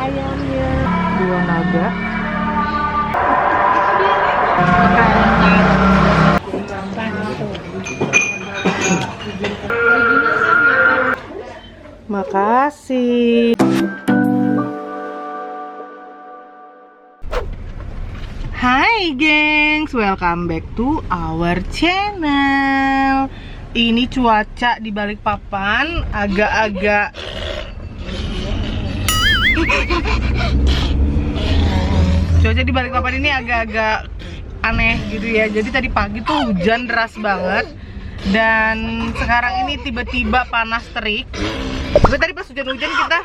ayamnya. Buah naga. Makasih. Hai gengs, welcome back to our channel. Ini cuaca di Balikpapan agak-agak cuaca di Balikpapan ini agak-agak aneh gitu ya. Jadi tadi pagi tuh hujan deras banget, dan sekarang ini tiba-tiba panas terik. Tapi tadi pas hujan-hujan kita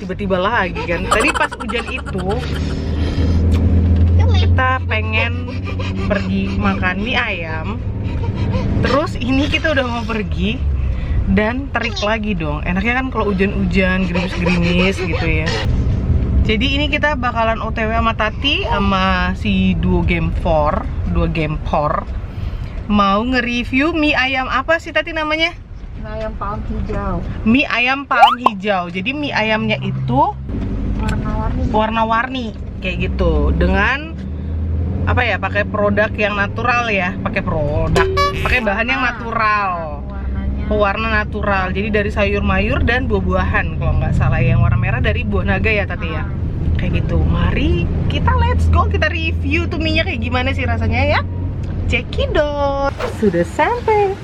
tiba-tiba lagi kan. Tadi pas hujan itu kita pengen pergi makan mie ayam. Terus ini kita udah mau pergi dan terik lagi dong. Enaknya kan kalau hujan-hujan, gerimis-gerimis gitu ya. Jadi ini kita bakalan OTW sama Tati sama si duo game 4 mau nge-review mie ayam apa sih Tati namanya? Mie ayam palm hijau. Mie ayam palm hijau. Jadi mie ayamnya itu warna-warni kayak gitu, dengan apa ya, pakai produk yang natural ya, pakai bahan yang natural, pewarna natural. Jadi dari sayur mayur dan buah-buahan kalau nggak salah. Yang warna merah dari buah naga ya Tati ya, kayak gitu. Mari kita let's go, kita review tuh mie nya kayak gimana sih rasanya ya. Cekidot, sudah sampai.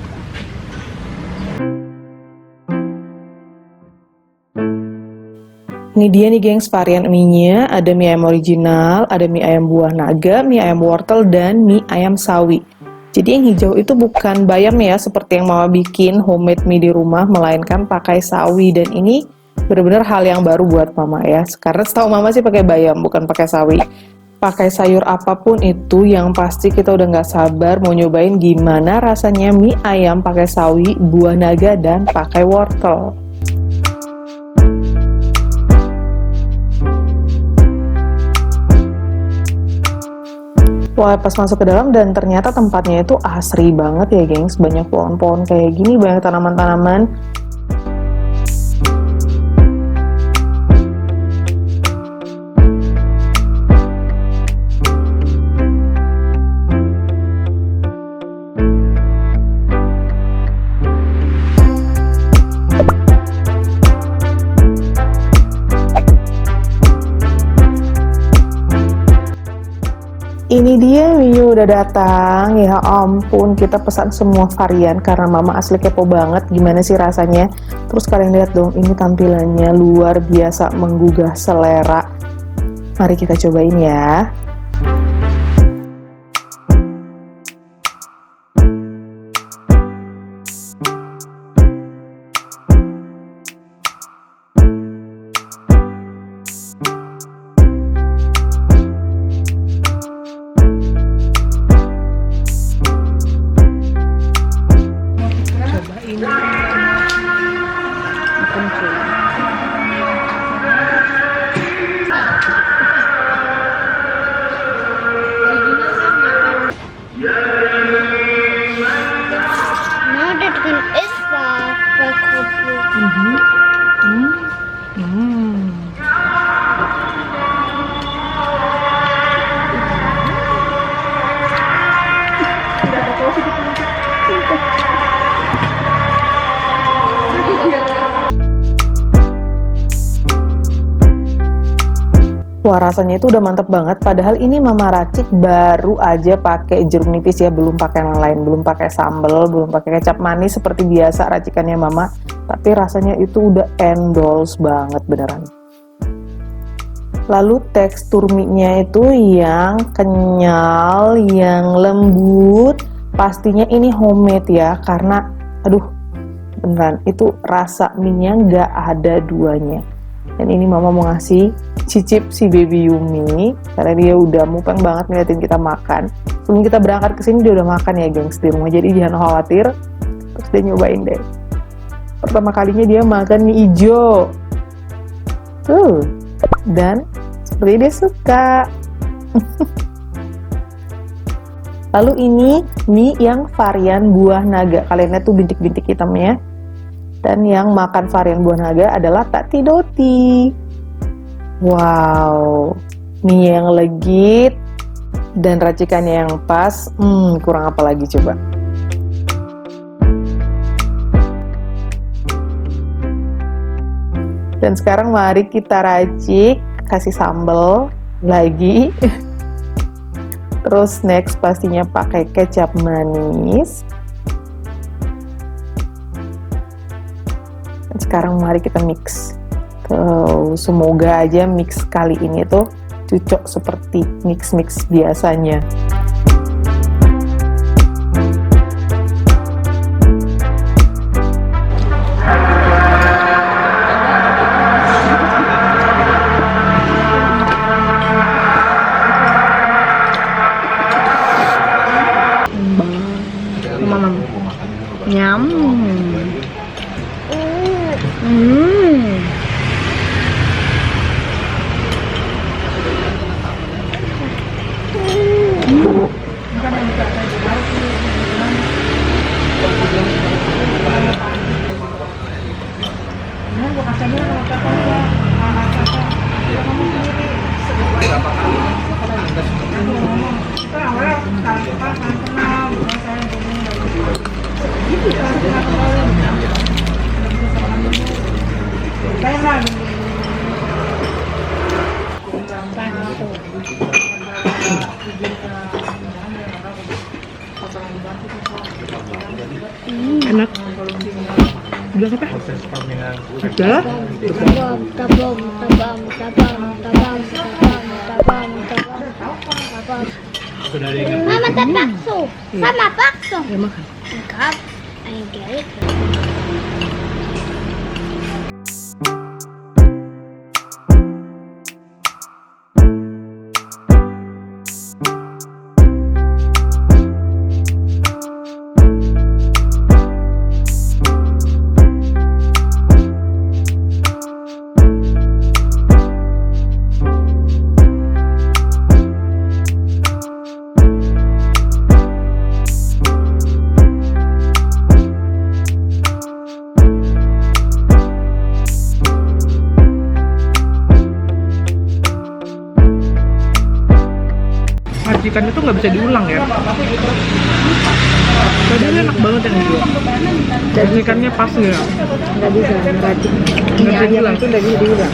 Ini dia nih gengs varian mie-nya. Ada mie ayam original, ada mie ayam buah naga, mie ayam wortel, dan mie ayam sawi. Jadi yang hijau itu bukan bayam ya, seperti yang mama bikin homemade mie di rumah, melainkan pakai sawi. Dan ini benar-benar hal yang baru buat mama ya. Karena setahu mama sih pakai bayam, bukan pakai sawi. Pakai sayur apapun itu, yang pasti kita udah nggak sabar mau nyobain gimana rasanya mie ayam pakai sawi, buah naga, dan pakai wortel. Wah, pas masuk ke dalam dan ternyata tempatnya itu asri banget ya gengs. Banyak pohon-pohon kayak gini, banyak tanaman-tanaman. Ini dia mie udah datang. Ya ampun, kita pesan semua varian karena mama asli kepo banget gimana sih rasanya. Terus kalian lihat dong, ini tampilannya luar biasa menggugah selera. Mari kita cobain ya. Wah, rasanya itu udah mantep banget. Padahal ini mama racik baru aja pakai jeruk nipis ya, belum pakai yang lain, belum pakai sambal, belum pakai kecap manis seperti biasa racikannya mama. Tapi rasanya itu udah endorse banget beneran. Lalu tekstur mie-nya itu yang kenyal, yang lembut. Pastinya ini homemade ya, karena aduh beneran itu rasa mie-nya nggak ada duanya. Dan ini mama mau ngasih cicip si baby Yumi karena dia udah mupeng banget ngeliatin kita makan. Sebelum kita berangkat ke sini dia udah makan ya gengs di rumah, jadi jangan khawatir. Terus dia nyobain deh. Pertama kalinya dia makan mie hijau. Dan seperti dia suka. Lalu ini mie yang varian buah naga. Kalian lihat tuh bintik-bintik hitamnya. Dan yang makan varian buah naga adalah Tati Doti. Wow, mie yang legit dan racikannya yang pas. Kurang apa lagi coba? Dan sekarang mari kita racik, kasih sambal lagi. Terus next pastinya pakai kecap manis. Dan sekarang mari kita mix. Tuh, semoga aja mix kali ini tuh cocok seperti mix-mix biasanya. Nyam. Enak. Bilang apa? Ada? Mama tak bakso, sama bakso. Ya makan. Enggak, enggak. Racikannya tuh nggak bisa diulang ya. Tadi enak banget yang itu. Racikannya pas ya. Nggak bisa ngeracik. Nggak bisa diulang. Itu nggak bisa diulang.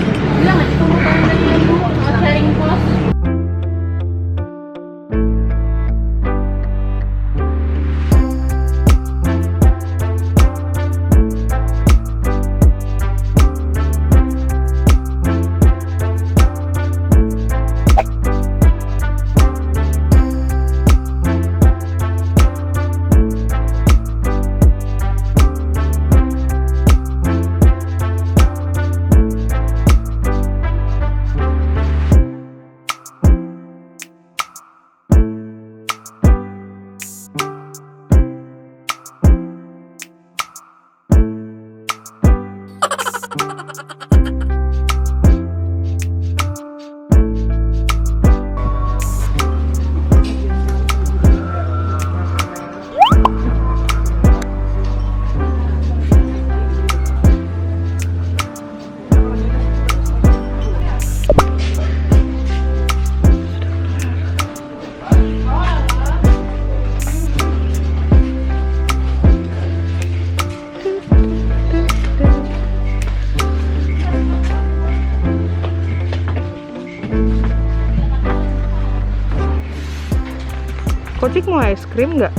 Kocik mau es krim nggak?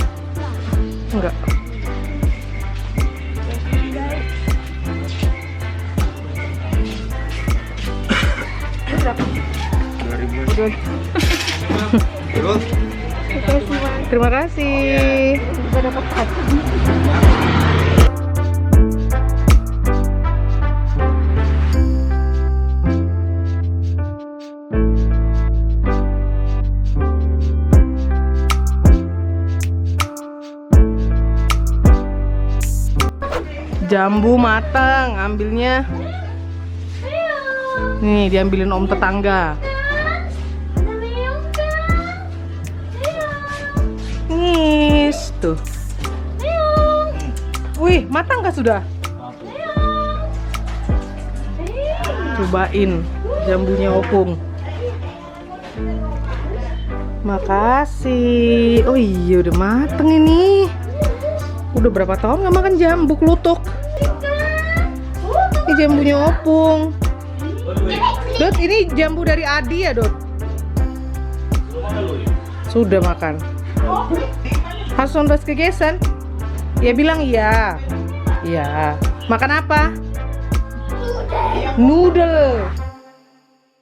Nggak. Terima kasih. Kita dapat satu. Jambu matang, ambilnya. Nih, diambilin om tetangga. Nis, tuh. Wih, matang gak sudah? Cobain. jambunya Opung. Makasih. Oh iya udah mateng ini. Udah berapa tahun nggak makan jambu klutuk. Ini jambunya Opung. Dot, ini jambu dari Adi ya, Dot? Sudah makan. Harus ondas kegesan. Ya bilang iya. Iya. Makan apa? Noodle.